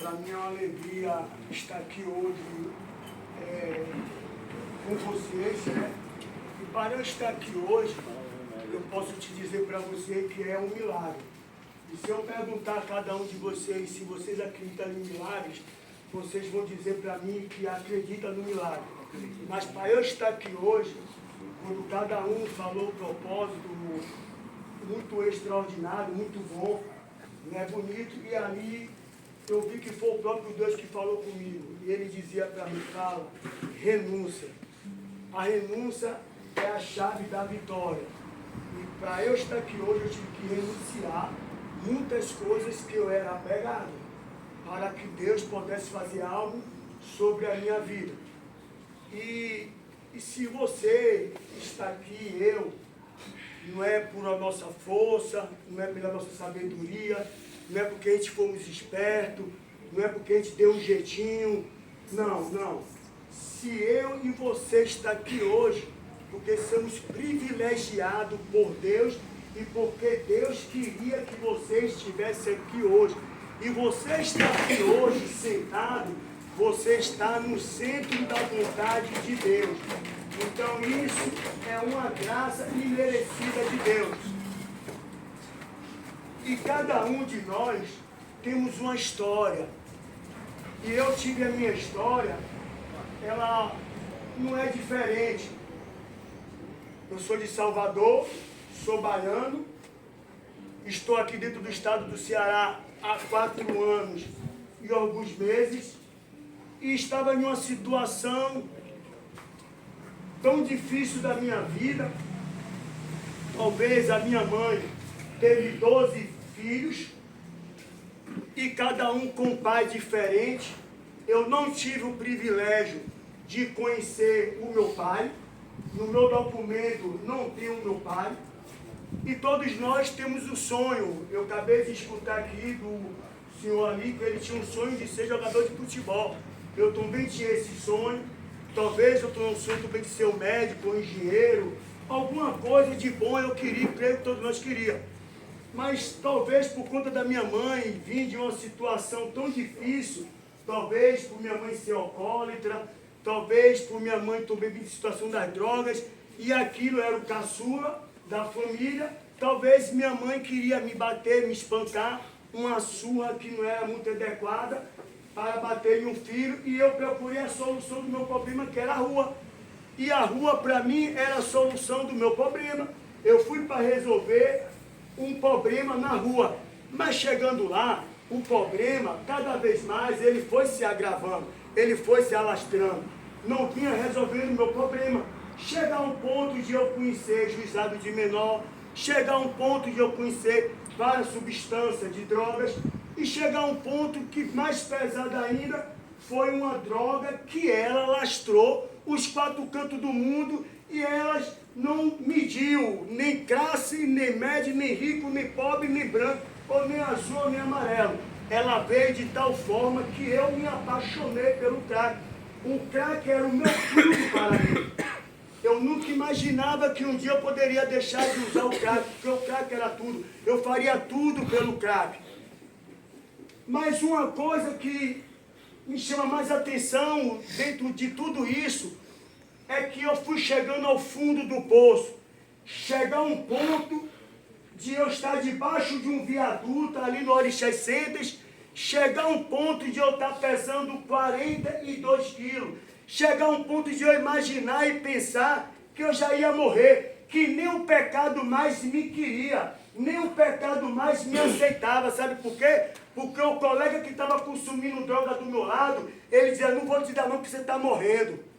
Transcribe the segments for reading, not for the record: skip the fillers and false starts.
Para mim é uma alegria estar aqui hoje com vocês, né? E para eu estar aqui hoje, eu posso te dizer para você que é um milagre. E se eu perguntar a cada um de vocês se vocês acreditam em milagres, vocês vão dizer para mim que acreditam no milagre. Mas para eu estar aqui hoje, quando cada um falou o propósito muito extraordinário, muito bom, né, bonito, e ali eu vi que foi o próprio Deus que falou comigo. E ele dizia para mim, fala, renúncia. A renúncia é a chave da vitória. E para eu estar aqui hoje, eu tive que renunciar muitas coisas que eu era apegado, para que Deus pudesse fazer algo sobre a minha vida. E se você está aqui, não é por a nossa força, não é pela nossa sabedoria, não é porque a gente fomos espertos, não é porque a gente deu um jeitinho, não. Se eu e você está aqui hoje, porque somos privilegiados por Deus e porque Deus queria que você estivesse aqui hoje. E você está aqui hoje sentado, você está no centro da vontade de Deus. Então isso é uma graça imerecida de Deus. E cada um de nós temos uma história. E eu tive a minha história, ela não é diferente. Eu sou de Salvador, sou baiano, estou aqui dentro do estado do Ceará há 4 anos e alguns meses, e estava em uma situação tão difícil da minha vida. Talvez a minha mãe teve 12 filhos, e cada um com um pai diferente. Eu não tive o privilégio de conhecer o meu pai. No meu documento não tem o meu pai. E todos nós temos o sonho. Eu acabei de escutar aqui do senhor ali que ele tinha um sonho de ser jogador de futebol. Eu também tinha esse sonho. Talvez eu tenha um sonho também de ser um médico, um engenheiro. Alguma coisa de bom eu queria, creio que todos nós queríamos. Mas talvez por conta da minha mãe vir de uma situação tão difícil, talvez por minha mãe ser alcoólatra, talvez por minha mãe também vir de situação das drogas, e aquilo era o caçula da família, talvez minha mãe queria me bater, me espancar, uma surra que não era muito adequada para bater em um filho, e eu procurei a solução do meu problema, que era a rua. E a rua para mim era a solução do meu problema. Eu fui para resolver um problema na rua, mas chegando lá, o problema, cada vez mais, ele foi se agravando, ele foi se alastrando, não vinha resolvendo o meu problema. Chegar a um ponto de eu conhecer juizado de menor, chegar a um ponto de eu conhecer várias substâncias de drogas, e chegar a um ponto que mais pesado ainda foi uma droga que ela lastrou os 4 cantos do mundo, e elas não mediu nem classe, nem médio, nem rico, nem pobre, nem branco, ou nem azul, ou nem amarelo. Ela veio de tal forma que eu me apaixonei pelo crack. O crack era o meu tudo para mim. Eu nunca imaginava que um dia eu poderia deixar de usar o crack, porque o crack era tudo. Eu faria tudo pelo crack. Mas uma coisa que me chama mais atenção dentro de tudo isso é que eu fui chegando ao fundo do poço. Chegar a um ponto de eu estar debaixo de um viaduto ali no Orixás Centers, chegar a um ponto de eu estar pesando 42 quilos, chegar a um ponto de eu imaginar e pensar que eu já ia morrer, que nem o pecado mais me queria, nem o pecado mais me aceitava. Sabe por quê? Porque o colega que estava consumindo droga do meu lado, ele dizia, não vou te dar não, porque você está morrendo.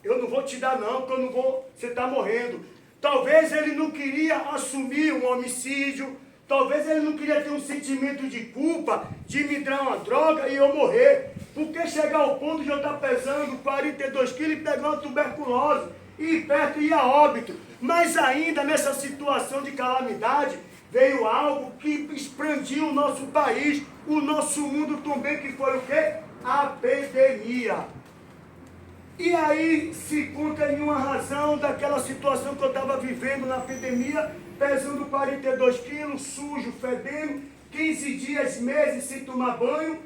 Eu não vou te dar não, porque eu não vou, você está morrendo. Talvez ele não queria assumir um homicídio, talvez ele não queria ter um sentimento de culpa, de me dar uma droga e eu morrer. Porque chegar ao ponto de eu estar pesando 42 quilos e pegar uma tuberculose, e perto ia a óbito. Mas ainda nessa situação de calamidade, veio algo que expandiu o nosso país, o nosso mundo também, que foi o quê? A pandemia. E aí se conta em uma razão daquela situação que eu estava vivendo na pandemia, pesando 42 quilos, sujo, fedendo, 15 dias, meses sem tomar banho,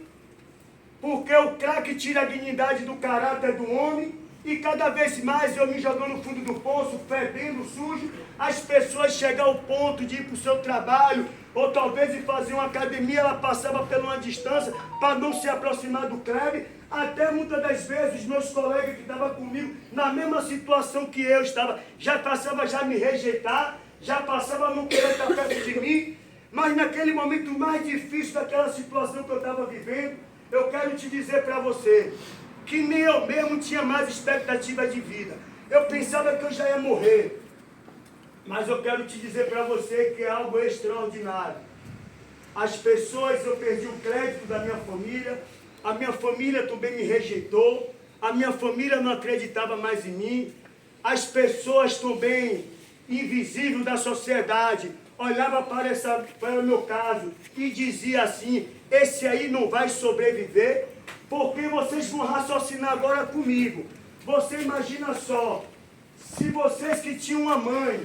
porque o crack tira a dignidade do caráter do homem, e cada vez mais eu me jogando no fundo do poço, fedendo, sujo, as pessoas chegam ao ponto de ir para o seu trabalho, ou talvez ir fazer uma academia, ela passava por uma distância para não se aproximar do Kleber, até muitas das vezes os meus colegas que estavam comigo, na mesma situação que eu estava, já passava a me rejeitar, já passava a não querer estar perto de mim, mas naquele momento mais difícil daquela situação que eu estava vivendo, eu quero te dizer para você, que nem eu mesmo tinha mais expectativa de vida. Eu pensava que eu já ia morrer. Mas eu quero te dizer para você que é algo extraordinário. As pessoas, eu perdi o crédito da minha família, a minha família também me rejeitou, a minha família não acreditava mais em mim, as pessoas também, invisíveis da sociedade, olhavam para o meu caso e dizia assim, esse aí não vai sobreviver, porque vocês vão raciocinar agora comigo. Você imagina só, se vocês que tinham uma mãe,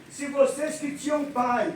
se vocês que tinham um pai,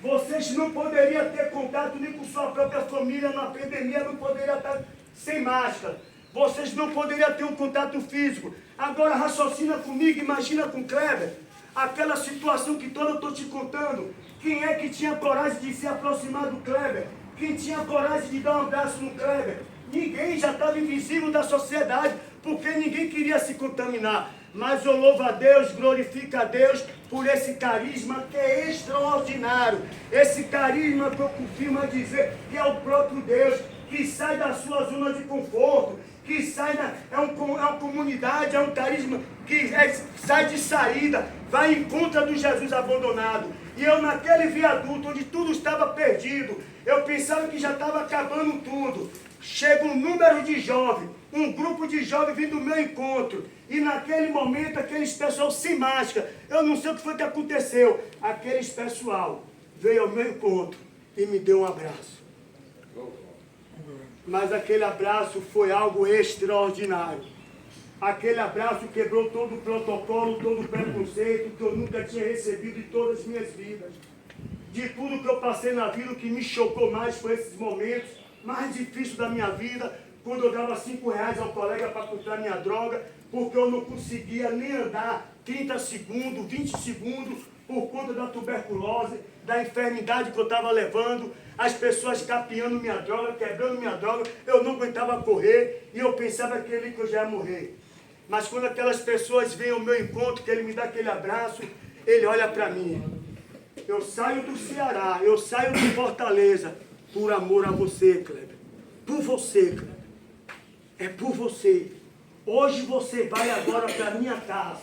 vocês não poderiam ter contato nem com sua própria família na pandemia, não poderiam estar sem máscara. Vocês não poderiam ter um contato físico. Agora raciocina comigo, imagina com o Kleber, aquela situação que toda eu estou te contando. Quem é que tinha coragem de se aproximar do Kleber? Quem tinha coragem de dar um abraço no Kleber? Ninguém, já estava invisível da sociedade, porque ninguém queria se contaminar. Mas eu louvo a Deus, glorifico a Deus por esse carisma que é extraordinário. Esse carisma que eu confirmo a dizer que é o próprio Deus, que sai da sua zona de conforto, que sai é uma comunidade, é um carisma que sai de saída, vai em contra do Jesus abandonado. E eu naquele viaduto onde tudo estava perdido, eu pensava que já estava acabando tudo. Chega um número de jovens, um grupo de jovens vindo ao meu encontro. E naquele momento, aqueles pessoal sem máscara, eu não sei o que foi que aconteceu. Aqueles pessoal veio ao meu encontro e me deu um abraço. Mas aquele abraço foi algo extraordinário. Aquele abraço quebrou todo o protocolo, todo o preconceito que eu nunca tinha recebido em todas as minhas vidas. De tudo que eu passei na vida, o que me chocou mais foi esses momentos mais difíceis da minha vida, quando eu dava R$5 ao colega para comprar minha droga, porque eu não conseguia nem andar 30 segundos, 20 segundos, por conta da tuberculose, da enfermidade que eu estava levando, as pessoas capeando minha droga, quebrando minha droga, eu não aguentava correr, e eu pensava que eu já ia morrer. Mas quando aquelas pessoas vêm ao meu encontro, que ele me dá aquele abraço, ele olha para mim. Eu saio do Ceará, eu saio de Fortaleza, por amor a você, Kleber. Por você, Kleber. É por você. Hoje você vai agora para minha casa.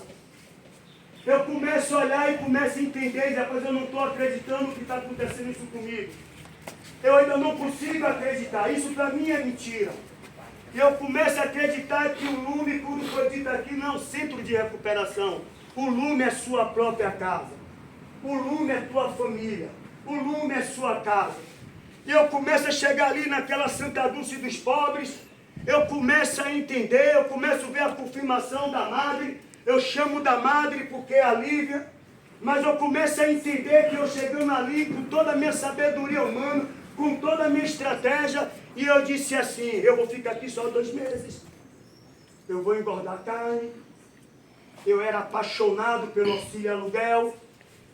Eu começo a olhar e começo a entender, e depois eu não estou acreditando que está acontecendo isso comigo. Eu ainda não consigo acreditar, isso para mim é mentira. E eu começo a acreditar que o Lume, como foi dito aqui, não é um centro de recuperação. O Lume é sua própria casa. O Lume é tua família. O Lume é sua casa. E eu começo a chegar ali naquela Santa Dulce dos pobres, eu começo a entender, eu começo a ver a confirmação da madre, eu chamo da madre porque é a Lívia, mas eu começo a entender que eu chegando ali com toda a minha sabedoria humana, com toda a minha estratégia, e eu disse assim, eu vou ficar aqui só 2 meses, eu vou engordar carne, eu era apaixonado pelo auxílio aluguel,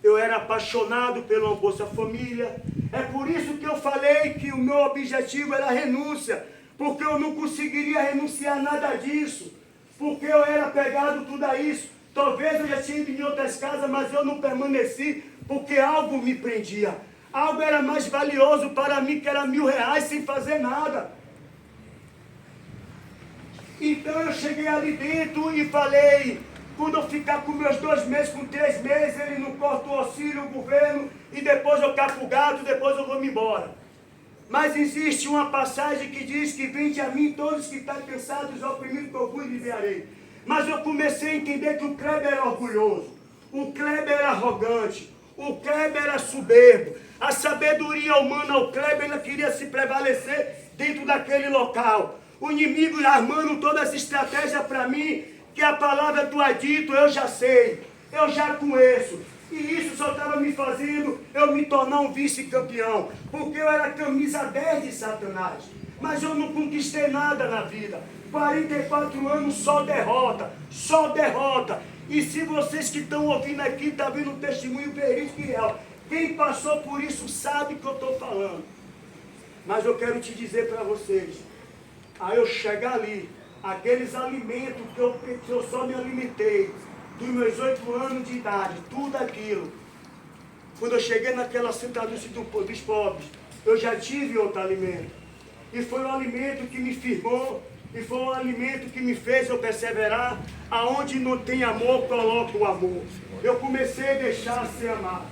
eu era apaixonado pela Bolsa Família. É por isso que eu falei que o meu objetivo era a renúncia, porque eu não conseguiria renunciar a nada disso, porque eu era apegado tudo a isso. Talvez eu já tinha ido em outras casas, mas eu não permaneci, porque algo me prendia. Algo era mais valioso para mim, que era R$1.000 sem fazer nada. Então eu cheguei ali dentro e falei, quando eu ficar com meus 2 meses, com 3 meses, ele não corta o auxílio, o governo, e depois eu capo o gato, depois eu vou me embora. Mas existe uma passagem que diz que vinde a mim todos que estão cansados, oprimidos, que eu vos aliviarei. Mas eu comecei a entender que o Kleber era orgulhoso, o Kleber era arrogante, o Kleber era soberbo. A sabedoria humana, o Kleber ainda queria se prevalecer dentro daquele local. O inimigo armando todas as estratégias para mim, que a palavra do adito eu já sei, eu já conheço. E isso só estava me fazendo eu me tornar um vice-campeão. Porque eu era camisa 10 de Satanás. Mas eu não conquistei nada na vida. 44 anos só derrota. Só derrota. E se vocês que estão ouvindo aqui, estão vendo um testemunho verídico e real. Quem passou por isso sabe o que eu estou falando. Mas eu quero te dizer para vocês. Aí eu chegar ali, aqueles alimentos que eu só me alimentei, dos meus 8 anos de idade, tudo aquilo. Quando eu cheguei naquela sentadura dos pobres, eu já tive outro alimento. E foi um alimento que me firmou, e foi um alimento que me fez eu perseverar. Aonde não tem amor, coloca o amor. Eu comecei a deixar ser amado.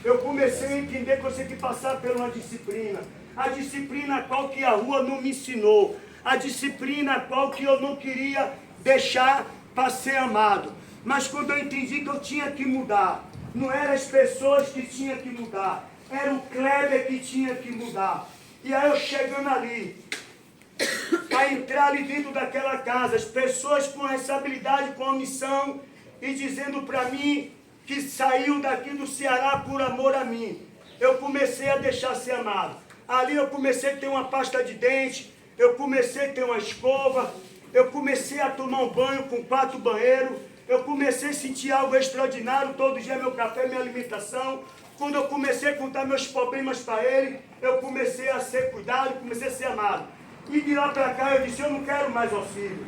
Eu comecei a entender que eu tinha que passar por uma disciplina. A disciplina a qual que a rua não me ensinou. A disciplina a qual que eu não queria deixar para ser amado. Mas quando eu entendi que eu tinha que mudar, não eram as pessoas que tinham que mudar, era o Kleber que tinha que mudar. E aí eu chegando ali, a entrar ali dentro daquela casa, as pessoas com responsabilidade, com a missão, e dizendo para mim que saiu daqui do Ceará por amor a mim. Eu comecei a deixar ser amado. Ali eu comecei a ter uma pasta de dente, eu comecei a ter uma escova, eu comecei a tomar um banho com 4 banheiros, eu comecei a sentir algo extraordinário, todo dia meu café, minha alimentação. Quando eu comecei a contar meus problemas para ele, eu comecei a ser cuidado, comecei a ser amado. E de lá para cá eu disse, eu não quero mais auxílio.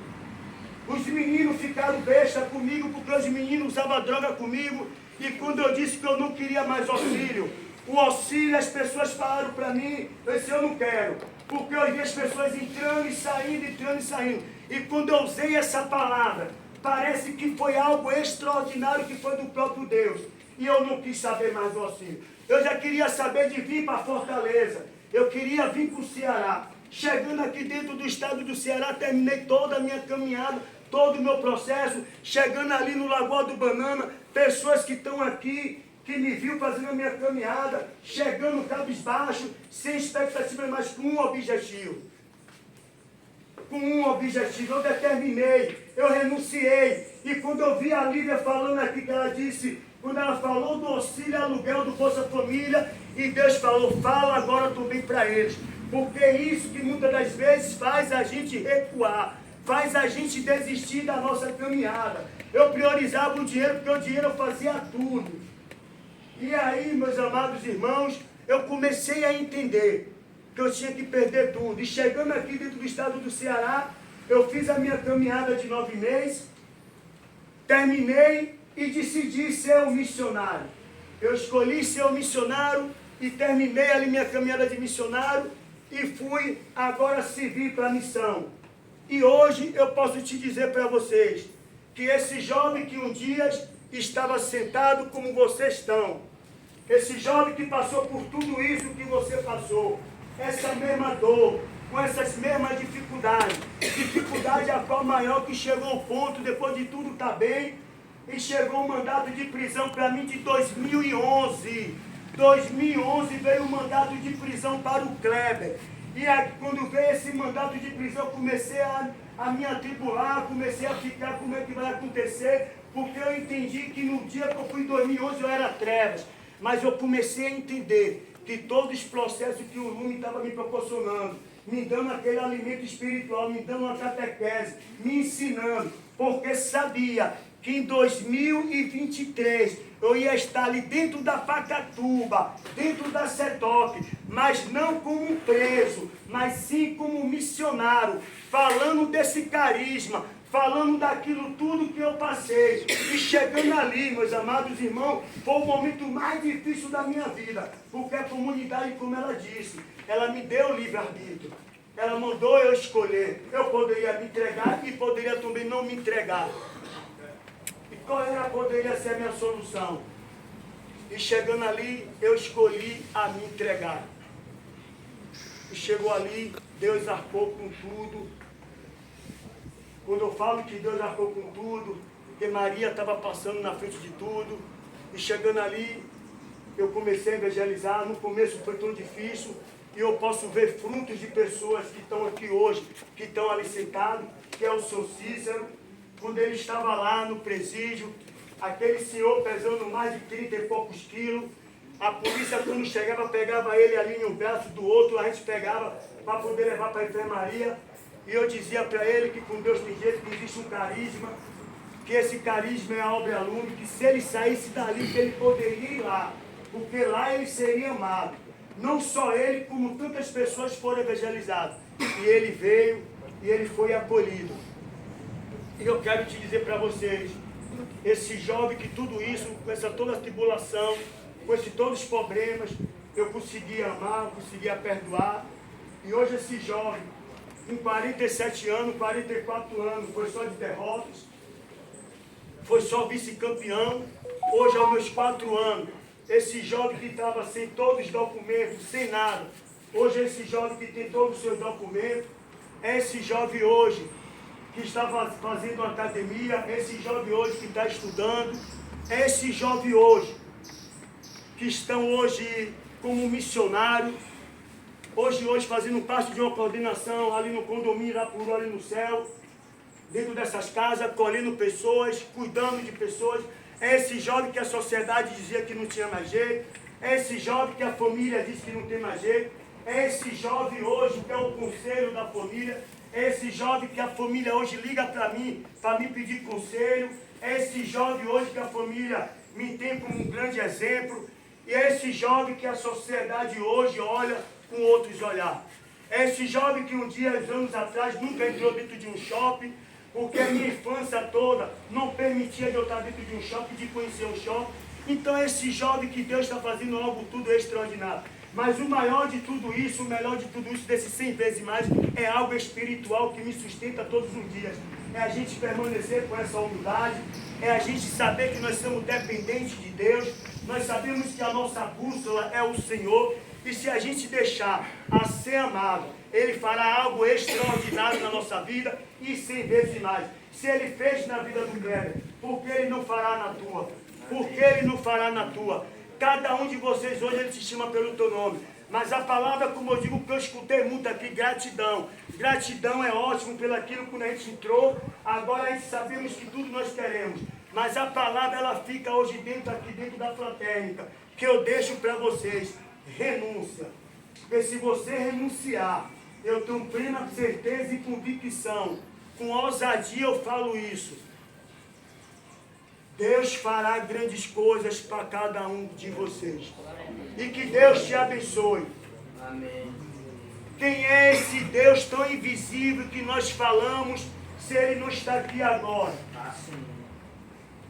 Os meninos ficaram besta comigo, porque os meninos usavam droga comigo. E quando eu disse que eu não queria mais auxílio, o auxílio, as pessoas falaram para mim, eu disse, eu não quero. Porque eu vi as pessoas entrando e saindo, entrando e saindo. E quando eu usei essa palavra, parece que foi algo extraordinário que foi do próprio Deus. E eu não quis saber mais do auxílio. Eu já queria saber de vir para Fortaleza. Eu queria vir para o Ceará. Chegando aqui dentro do estado do Ceará, terminei toda a minha caminhada, todo o meu processo. Chegando ali no Lagoa do Banana, pessoas que estão aqui, que me viu fazendo a minha caminhada, chegando cabisbaixo, sem expectativa, mas com um objetivo. Com um objetivo, eu determinei, eu renunciei. E quando eu vi a Lívia falando aqui, que ela disse, quando ela falou do auxílio aluguel do Bolsa Família, e Deus falou, fala agora também para eles. Porque é isso que muitas das vezes faz a gente recuar, faz a gente desistir da nossa caminhada. Eu priorizava o dinheiro, porque o dinheiro fazia tudo. E aí, meus amados irmãos, eu comecei a entender que eu tinha que perder tudo. E chegando aqui dentro do estado do Ceará, eu fiz a minha caminhada de 9 meses, terminei e decidi ser um missionário. Eu escolhi ser um missionário e terminei ali minha caminhada de missionário e fui agora servir para a missão. E hoje eu posso te dizer para vocês que esse jovem que um dia estava sentado como vocês estão, esse jovem que passou por tudo isso que você passou, essa mesma dor, com essas mesmas dificuldades, dificuldade a qual maior que chegou ao ponto, depois de tudo estar bem, e chegou um mandato de prisão para mim de 2011. 2011 veio um mandato de prisão para o Kleber. E aí, quando veio esse mandato de prisão, comecei a me atribular, comecei a ficar como é que vai acontecer, porque eu entendi que no dia que eu fui em 2011 eu era trevas. Mas eu comecei a entender que todos os processos que o Lume estava me proporcionando, me dando aquele alimento espiritual, me dando uma catequese, me ensinando, porque sabia que em 2023 eu ia estar ali dentro da Pacatuba, dentro da CETOC, mas não como preso, mas sim como missionário, falando desse carisma, falando daquilo tudo que eu passei. E chegando ali, meus amados irmãos, foi o momento mais difícil da minha vida, porque a comunidade, como ela disse, ela me deu livre-arbítrio. Ela mandou eu escolher. Eu poderia me entregar e poderia também não me entregar. E qual poderia ser a minha solução? E chegando ali, eu escolhi a me entregar. E chegou ali, Deus arcou com tudo. Quando eu falo que Deus arcou com tudo, porque Maria estava passando na frente de tudo. E chegando ali, eu comecei a evangelizar. No começo foi tão difícil. E eu posso ver frutos de pessoas que estão aqui hoje, que estão ali sentados, que é o seu Cícero. Quando ele estava lá no presídio, aquele senhor pesando mais de 30 e poucos quilos. A polícia, quando chegava, pegava ele ali no braço do outro, a gente pegava para poder levar para a enfermaria. E eu dizia para ele que com Deus tem jeito, que existe um carisma, que esse carisma é a obra lume, que se ele saísse dali, que ele poderia ir lá, porque lá ele seria amado. Não só ele, como tantas pessoas foram evangelizadas. E ele veio e ele foi acolhido. E eu quero te dizer para vocês, esse jovem que tudo isso, com essa toda a tribulação, com esses todos os problemas, eu conseguia amar, eu conseguia perdoar. E hoje esse jovem, com 47 anos, 44 anos, foi só de derrotas, foi só vice-campeão. Hoje, aos meus 4 anos, esse jovem que estava sem todos os documentos, sem nada, hoje esse jovem que tem todos os seus documentos, é esse jovem hoje que está fazendo uma academia, esse jovem hoje que está estudando, é esse jovem hoje que estão hoje como missionário, hoje fazendo parte de uma coordenação ali no condomínio Irapuru, ali no céu, dentro dessas casas, acolhendo pessoas, cuidando de pessoas. É esse jovem que a sociedade dizia que não tinha mais jeito, é esse jovem que a família diz que não tem mais jeito, é esse jovem hoje que é o conselho da família, é esse jovem que a família hoje liga para mim pedir conselho, é esse jovem hoje que a família me tem como um grande exemplo, e é esse jovem que a sociedade hoje olha com outros olhares. É esse jovem que um dia, anos atrás, nunca entrou dentro de um shopping, porque a minha infância toda não permitia de eu estar dentro de um shopping, de conhecer um shopping. Então é esse jovem que Deus está fazendo algo tudo extraordinário. Mas o maior de tudo isso, o melhor de tudo isso, desses 100 vezes mais, é algo espiritual que me sustenta todos os dias. É a gente permanecer com essa humildade, é a gente saber que nós somos dependentes de Deus, nós sabemos que a nossa bússola é o Senhor, e se a gente deixar a ser amado, Ele fará algo extraordinário na nossa vida e 100 vezes mais. Se Ele fez na vida do Kleber, por que Ele não fará na tua? Por que Ele não fará na tua? Cada um de vocês hoje Ele te chama pelo teu nome. Mas a palavra, como eu digo, que eu escutei muito aqui, gratidão. Gratidão é ótimo pelo aquilo quando a gente entrou. Agora a gente sabemos que tudo nós queremos. Mas a palavra ela fica hoje dentro, aqui dentro da fraternica. Que eu deixo para vocês. Renúncia. Porque se você renunciar, eu tenho plena certeza e convicção, com ousadia eu falo isso, Deus fará grandes coisas para cada um de vocês. E que Deus te abençoe. Amém. Quem é esse Deus tão invisível que nós falamos, se Ele não está aqui agora?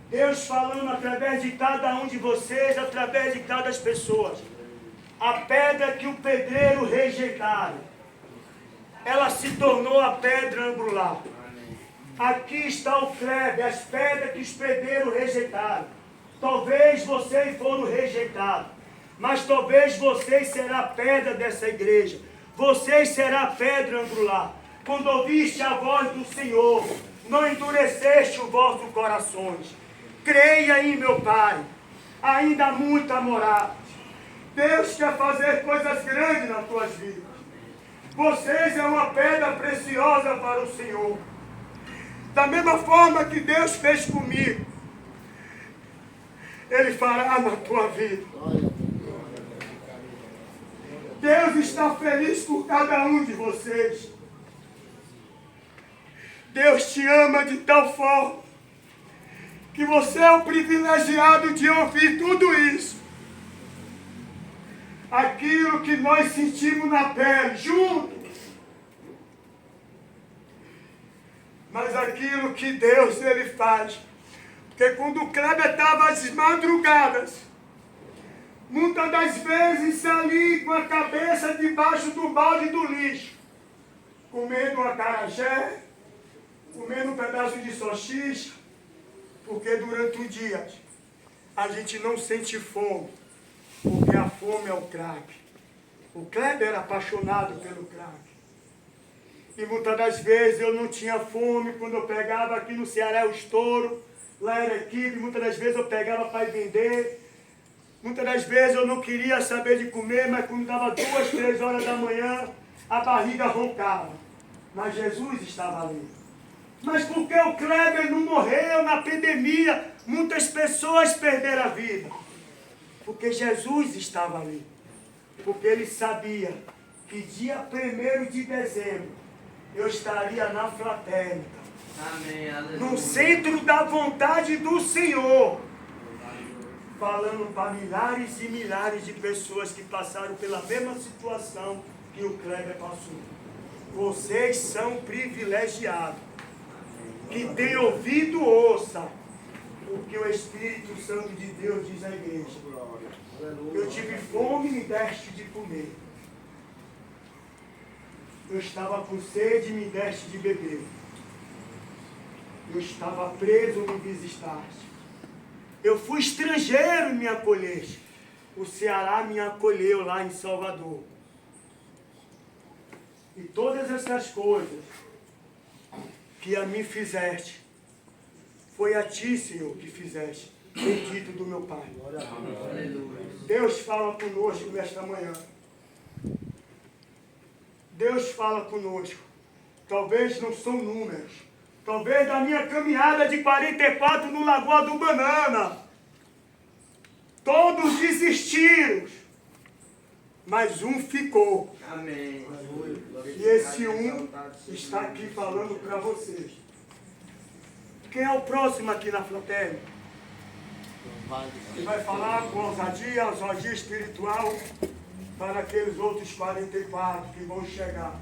Deus falando através de cada um de vocês, através de cada pessoa. A pedra que o pedreiro rejeitaram, ela se tornou a pedra angular. Aqui está o Kleber, as pedras que os pedreiros rejeitaram. Talvez vocês foram rejeitados, mas talvez vocês serão a pedra dessa igreja. Vocês serão a pedra angular. Quando ouviste a voz do Senhor, não endureceste os vossos corações. Creia em meu Pai, ainda há muita morada. Deus quer fazer coisas grandes nas tuas vidas. Vocês é uma pedra preciosa para o Senhor. Da mesma forma que Deus fez comigo, Ele fará na tua vida. Deus está feliz por cada um de vocês. Deus te ama de tal forma que você é o privilegiado de ouvir tudo isso. Aquilo que nós sentimos na pele, juntos. Mas aquilo que Deus Ele faz. Porque quando o Kleber estava às madrugadas, muitas das vezes ali com a cabeça debaixo do balde do lixo, comendo um acarajé, comendo um pedaço de salsicha, porque durante o dia a gente não sente fome, porque a fome é o crack. O Kleber era apaixonado pelo crack. E muitas das vezes eu não tinha fome, quando eu pegava aqui no Ceará o estouro, lá era equipe, muitas das vezes eu pegava para ir vender. Muitas das vezes eu não queria saber de comer, mas quando dava 2, 3 horas da manhã, a barriga roncava. Mas Jesus estava ali. Mas porque o Kleber não morreu na pandemia, muitas pessoas perderam a vida. Porque Jesus estava ali. Porque ele sabia que dia 1º de dezembro eu estaria na Fraternita. Amém, aleluia. No centro da vontade do Senhor. Falando para milhares e milhares de pessoas que passaram pela mesma situação que o Kleber passou. Vocês são privilegiados. Que tem ouvido, ouça o que o Espírito Santo de Deus diz à igreja. Eu tive fome e me deste de comer. Eu estava com sede e me deste de beber. Eu estava preso e me visitaste. Eu fui estrangeiro e me acolheste. O Ceará me acolheu lá em Salvador. E todas essas coisas que a mim fizeste, foi a ti, Senhor, que fizeste. Bendito do meu Pai. Deus fala conosco nesta manhã. Deus fala conosco. Talvez não são números. Talvez da minha caminhada de 44 no Lagoa do Banana. Todos desistiram. Mas um ficou. Amém. E esse um está aqui falando para vocês. Quem é o próximo aqui na Fraternidade? Que vai falar com ousadia espiritual para aqueles outros 44 que vão chegar.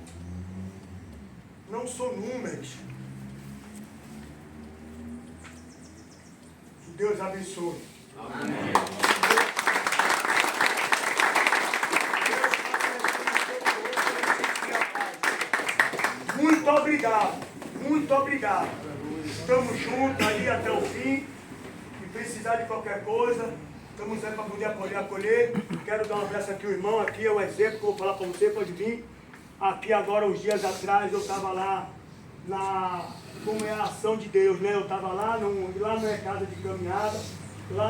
Não são números. Que Deus abençoe. Amém. Muito obrigado. Muito obrigado. Estamos juntos aí até o fim. Se precisar de qualquer coisa, estamos aí para poder acolher. Quero dar um abraço aqui ao irmão. Aqui é o exemplo que eu vou falar para você. Pode vir. Aqui agora, uns dias atrás, eu estava lá como é a ação de Deus, né? Eu estava lá não é casa de caminhada, lá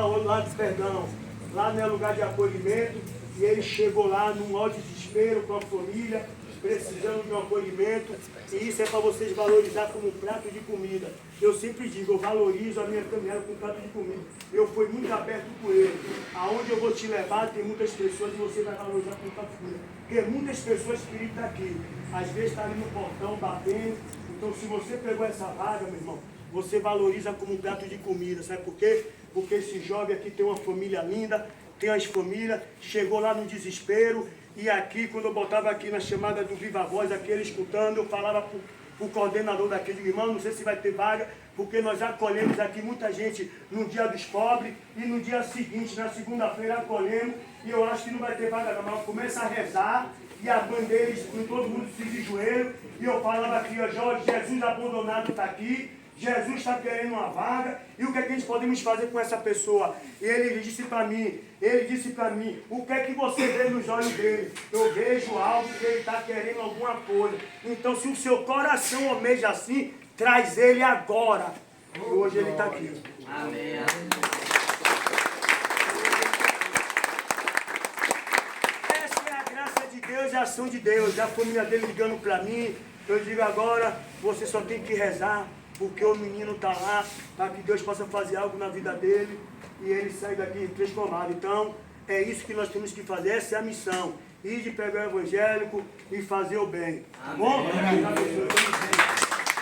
não é lugar de acolhimento, e ele chegou lá num maior desespero com a família, precisando de um acolhimento, e isso é para vocês valorizar como um prato de comida. Eu sempre digo, eu valorizo a minha caminhada com um prato de comida. Eu fui muito aberto com ele. Aonde eu vou te levar, tem muitas pessoas e você vai valorizar com um prato de comida. Porque muitas pessoas queriam estar aqui. Às vezes está ali no portão batendo. Então se você pegou essa vaga, meu irmão, você valoriza como um prato de comida. Sabe por quê? Porque esse jovem aqui tem uma família linda, tem as famílias, chegou lá no desespero. E aqui, quando eu botava aqui na chamada do Viva Voz, aquele escutando, eu falava para o coordenador daquele irmão, não sei se vai ter vaga, porque nós acolhemos aqui muita gente no dia dos pobres, e no dia seguinte, na segunda-feira, acolhemos, e eu acho que não vai ter vaga não, mas começa a rezar, e a bandeira, todo mundo se de joelho, e eu falava aqui, ó, Jorge, Jesus abandonado está aqui, Jesus está querendo uma vaga, e o que é que nós podemos fazer com essa pessoa? E ele disse para mim, o que é que você vê nos olhos dele? Eu vejo algo que ele está querendo alguma coisa. Então, se o seu coração almeja assim, traz ele agora. E hoje ele está aqui. Amém. Essa é a graça de Deus e a ação de Deus. A família dele ligando para mim, eu digo agora, você só tem que rezar. Porque o menino está lá, para que Deus possa fazer algo na vida dele e ele sair daqui transformado. Então, é isso que nós temos que fazer, essa é a missão. Ir de pegar o evangélico e fazer o bem. Tá bom?